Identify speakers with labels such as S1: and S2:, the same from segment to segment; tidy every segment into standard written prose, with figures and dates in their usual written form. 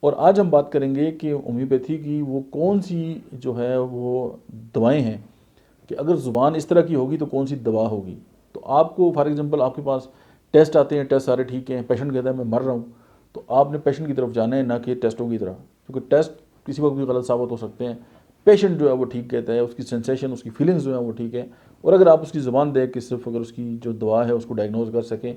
S1: और आज हम बात करेंगे कि होम्योपैथी की वो कौन सी जो है वो दवाएं हैं कि अगर ज़ुबान इस तरह की होगी तो कौन सी दवा होगी। तो आपको फॉर एग्जांपल आपके पास टेस्ट आते हैं, टेस्ट सारे ठीक हैं, पेशेंट कहता है मैं मर रहा हूँ, तो आपने पेशेंट की तरफ जाना है, ना कि टेस्टों की तरह, क्योंकि टेस्ट किसी वक्त भी गलत साबित हो सकते हैं। पेशेंट जो है वो ठीक कहता है, उसकी सेंसेशन, उसकी फीलिंग्स जो है वो ठीक है। और अगर आप उसकी ज़ुबान देख के सिर्फ अगर उसकी जो दवा है उसको डायग्नोज कर सकें,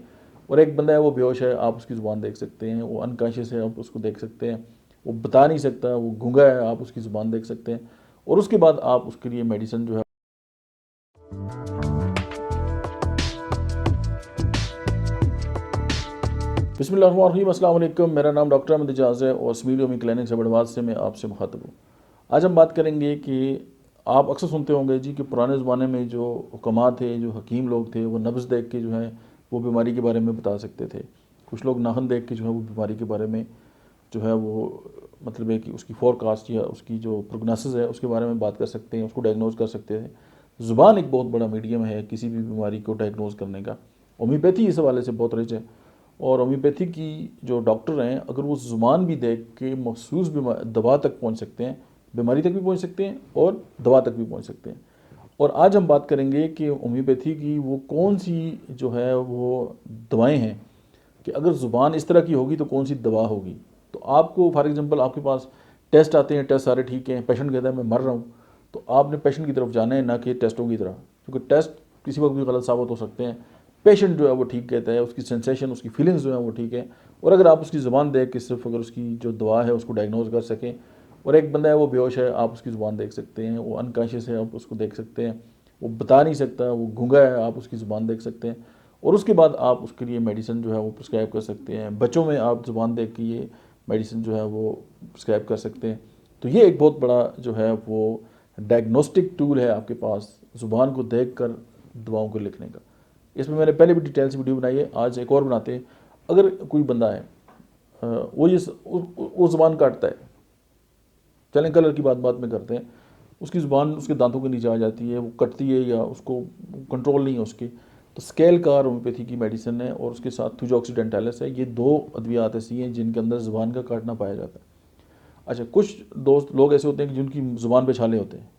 S1: और एक बंदा है वो बेहोश है, आप उसकी ज़ुबान देख सकते हैं, वो अनकॉन्शियस है, आप उसको देख सकते हैं, वो बता नहीं सकता, वो गूंगा है, आप उसकी ज़ुबान देख सकते हैं, और उसके बाद आप उसके लिए मेडिसिन जो है। बिस्मिल्लाहिर्रहमानिर्रहीम, अस्सलाम वालेकुम। मेरा नाम डॉक्टर अहमद इजाज़ है और स्मीड होमी क्लिनिक हैदराबाद से मैं आपसे मुखातब हूँ। आज हम बात करेंगे कि आप अक्सर सुनते होंगे जी कि पुराने ज़माने में जो हुक्मा थे, जो हकीम लोग थे, वो नब्ज़ देख के जो है वो बीमारी के बारे में बता सकते थे। कुछ लोग नाखून देख के जो है वो बीमारी के बारे में जो है वो मतलब है कि उसकी फोरकास्ट या उसकी जो प्रोग्नोसिस है उसके बारे में बात कर सकते हैं, उसको डायग्नोज कर सकते हैं। ज़ुबान एक बहुत बड़ा मीडियम है किसी भी बीमारी को डायग्नोज करने का। होम्योपैथी इस हवाले से बहुत रिच है, और होम्योपैथी की जो डॉक्टर हैं अगर वो ज़ुबान भी देख के मखसूस दवा तक पहुंच सकते हैं, बीमारी तक भी पहुंच सकते हैं और दवा तक भी पहुंच सकते हैं। और आज हम बात करेंगे कि होम्योपैथी की वो कौन सी जो है वो दवाएं हैं कि अगर ज़ुबान इस तरह की होगी तो कौन सी दवा होगी। तो आपको फॉर एग्जांपल आपके पास टेस्ट आते हैं, टेस्ट सारे ठीक हैं, पेशेंट कहता है मैं मर रहा हूँ, तो आपने पेशेंट की तरफ जाना है, ना कि टेस्टों की तरह, क्योंकि टेस्ट किसी वक्त भी गलत साबित हो सकते हैं। पेशेंट जो है वो ठीक कहता है, उसकी सेंसेशन, उसकी फीलिंग्स जो है वो ठीक है। और अगर आप उसकी ज़ुबान देख के सिर्फ अगर उसकी जो दवा है उसको डायग्नोज कर सकें, और एक बंदा है वो बेहोश है, आप उसकी ज़ुबान देख सकते हैं, वो अनकॉन्शियस है, आप उसको देख सकते हैं, वो बता नहीं सकता, वो गूंगा है, आप उसकी ज़ुबान देख सकते हैं, और उसके बाद आप उसके लिए मेडिसिन जो है वो प्रिस्क्राइब कर सकते हैं। बच्चों में आप ज़ुबान देख के ये मेडिसिन जो है वो प्रिस्क्राइब कर सकते हैं। तो ये एक बहुत बड़ा जो है वो डायग्नोस्टिक टूल है आपके पास, ज़ुबान को देख कर दवाओं को लिखने का। इसमें मैंने पहले भी डिटेल से वीडियो बनाई है, आज एक और बनाते हैं। अगर कोई बंदा है वो ये वो ज़ुबान काटता है, चलें कलर की बात बात में करते हैं, उसकी ज़ुबान उसके दांतों के नीचे आ जाती है, वो कटती है या उसको कंट्रोल नहीं है उसकी, तो स्केल कार होम्योपैथी की मेडिसिन है, और उसके साथ थुजोक्सिडेंटालिस है। ये दो अद्वियात ऐसी हैं जिनके अंदर ज़ुबान का काटना पाया जाता है। अच्छा, कुछ दोस्त लोग ऐसे होते हैं कि जिनकी ज़ुबान पे छाले होते हैं।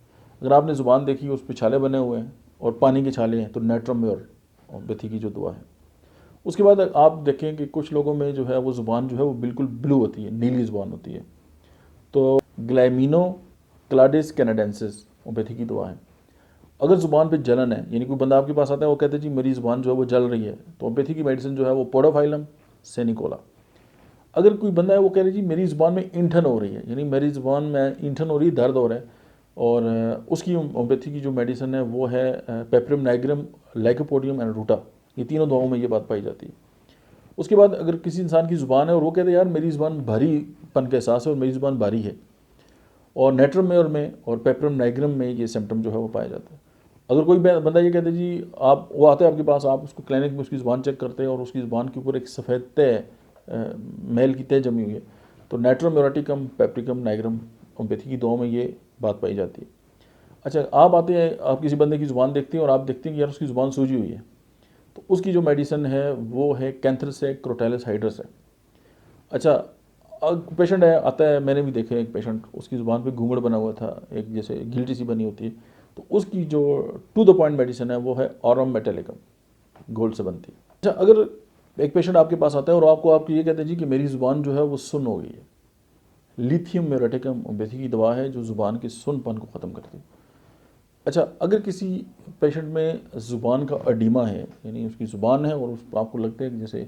S1: अगर आपने ज़ुबान देखी उस पर छाले बने हुए हैं और पानी के छाले हैं, तो नेट्रोम्योर होम्योपैथी की जो दवा है। उसके बाद आप देखें कि कुछ लोगों में जो है वो ज़ुबान जो है वो बिल्कुल ब्लू होती है, नीली ज़ुबान होती है, तो ग्लैमिनो क्लाडिस कैनाडेंसिस होम्योपैथी की दवा है। अगर ज़ुबान पे जलन है, यानी कोई बंदा आपके पास आता है वो कहते हैं जी मेरी ज़ुबान जो है वो जल रही है, तो होम्योपैथी की मेडिसिन जो है वो पोडोफाइलम सेनिकोला। अगर कोई बंदा है वो कह रहे जी मेरी ज़ुबान में इंठन हो रही है, यानी मेरी ज़ुबान में इंठन हो रही है, दर्द हो रहा है, और उसकी होम्योपैथी की जो मेडिसिन है वो है पेपरम नाइग्रम, लाइकोपोडियम एंड रूटा। ये तीनों दवाओं में ये बात पाई जाती है। उसके बाद अगर किसी इंसान की ज़ुबान है और वो कहते हैं यार मेरी ज़ुबान भारीपन का एहसास है और मेरी ज़ुबान भारी है, और नेट्रोमेयर में और पेपरम नाइग्रम में ये सिम्टम जो है वो पाया जाता है। अगर कोई बंदा ये कहते जी, आप वो आते हैं आपके पास, आप उसको क्लिनिक में उसकी ज़ुबान चेक करते हैं और उसकी ज़ुबान के ऊपर एक सफ़ेद तय मेल की तय जमी हुई है, तो नेट्रोम्योरेटिकम पेप्रिकम नाइग्रम होम्योपैथी की दवाओं में ये बात पाई जाती है। अच्छा, आप आते हैं, आप किसी बंदे की ज़ुबान देखते हैं और आप देखते हैं कि यार उसकी ज़ुबान सूजी हुई है, तो उसकी जो मेडिसिन है वो है कैंथरस है, क्रोटैलिस हाइड्रस है। अच्छा, पेशेंट है आता है, मैंने भी देखे एक पेशेंट, उसकी ज़ुबान पे घूंघट बना हुआ था, एक जैसे गिल्टी सी बनी होती है, तो उसकी जो टू द पॉइंट मेडिसिन है वो है ऑरम मेटेलिकम, गोल्ड से बनती है। अच्छा, अगर एक पेशेंट आपके पास आता है और आपको ये कहते हैं जी कि मेरी ज़ुबान जो है वो सुन्न हो गई है, लिथियम म्यूरेटिकम होम्योपैथी की दवा है जो ज़ुबान के सुन्नपन को ख़त्म करती है। अच्छा, अगर किसी पेशेंट में ज़ुबान का अडीमा है, यानी उसकी ज़ुबान है और आपको लगता है कि जैसे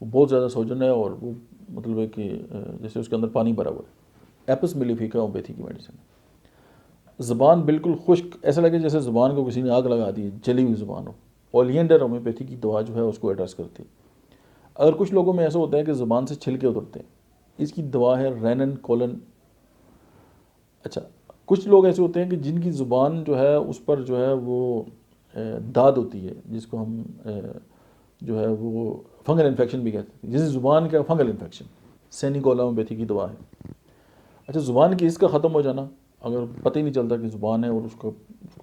S1: वो बहुत ज़्यादा सोजन है और वो मतलब है कि जैसे उसके अंदर पानी भरा हुआ है, एपिस मिलीफिका होम्योपैथी की मेडिसिन है। ज़ुबान बिल्कुल खुश्क, ऐसा लगे जैसे ज़ुबान को किसी ने आग लगा दी है, जली हुई ज़ुबान हो, ओलियंडर होम्योपैथी की दवा जो है उसको एड्रेस करती है। अगर कुछ लोगों में ऐसा होता है कि ज़ुबान से छिलके उतरते हैं, इसकी दवा है रेनन कोलन। अच्छा, कुछ लोग ऐसे होते हैं कि जिनकी ज़ुबान जो है उस पर जो है वो दाद होती है, जिसको हम जो है वो फंगल इन्फेक्शन भी कहते हैं, जैसे ज़ुबान का फंगल इन्फेक्शन, सेनिकोला होम्योपैथी की दवा है। अच्छा, ज़ुबान की इसका ख़त्म हो जाना, अगर पता ही नहीं चलता कि ज़ुबान है और उसको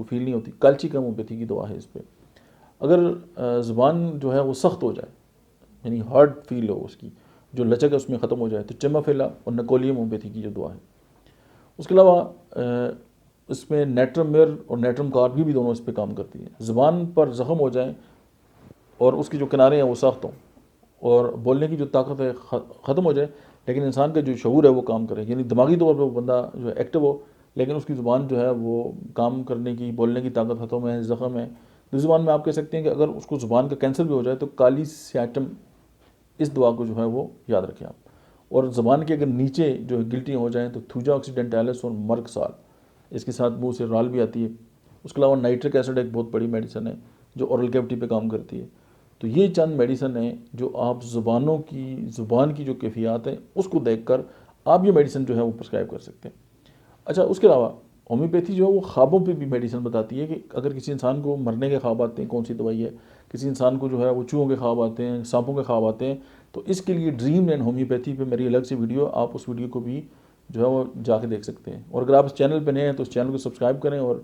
S1: फील नहीं होती, कल्चिकम होम्योपैथी की दवा है इस पर। अगर ज़ुबान जो है वो सख्त हो जाए, यानी हार्ड फील हो उसकी, जो लचक है उसमें ख़त्म हो जाए, तो चिमाफिला और नकोलियम होम्योपैथी की जो दवा है। उसके अलावा इसमें नेट्रमिर और नेट्रम कार्ब भी दोनों इस पर काम करती है। ज़ुबान पर ज़ख़म हो जाए और उसके जो किनारे हैं वो सख्त हों और बोलने की जो ताकत है ख़त्म हो जाए, लेकिन इंसान का जो शऊर है वो काम करे, यानी दिमागी तौर पर वो बंदा जो है एक्टिव हो, लेकिन उसकी ज़ुबान जो है वो काम करने की, बोलने की ताकत ख़त्म है, ज़ख़म है। दूसरी ज़ुबान में आप कह सकते हैं कि अगर उसको ज़ुबान का कैंसर भी हो जाए तो काली स्याटम, इस दवा को जो है वो याद रखें आप। और ज़बान के अगर नीचे जो है गिल्टियाँ हो जाएँ तो थूजा ऑक्सीडेंटालिस और मर्क साल, इसके साथ मुंह से राल भी आती है। उसके अलावा नाइट्रिक एसिड एक बहुत बड़ी मेडिसिन है जो ओरल कैविटी पे काम करती है। तो ये चंद मेडिसिन हैं जो आप ज़ुबान की जो कैफियत है उसको देखकर आप ये मेडिसिन जो है वो प्रिस्क्राइब कर सकते हैं। अच्छा, उसके अलावा होम्योपैथी जो है वो ख्वाबों पे भी मेडिसिन बताती है कि अगर किसी इंसान को मरने के ख्वाब आते हैं कौन सी दवाई है, किसी इंसान को जो है वो चूहों के ख्वाब आते हैं, सांपों के ख्वाब आते हैं, तो इसके लिए ड्रीम एंड होम्योपैथी पे मेरी अलग से वीडियो, आप उस वीडियो को भी जो है वो जाके देख सकते हैं। और अगर आप इस चैनल पर नए हैं तो इस चैनल को सब्सक्राइब करें और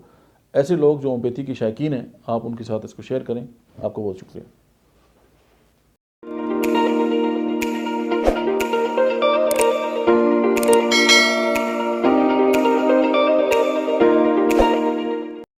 S1: ऐसे लोग जो होम्योपैथी के शौकीन हैं आप उनके साथ इसको शेयर करें। आपको बहुत शुक्रिया।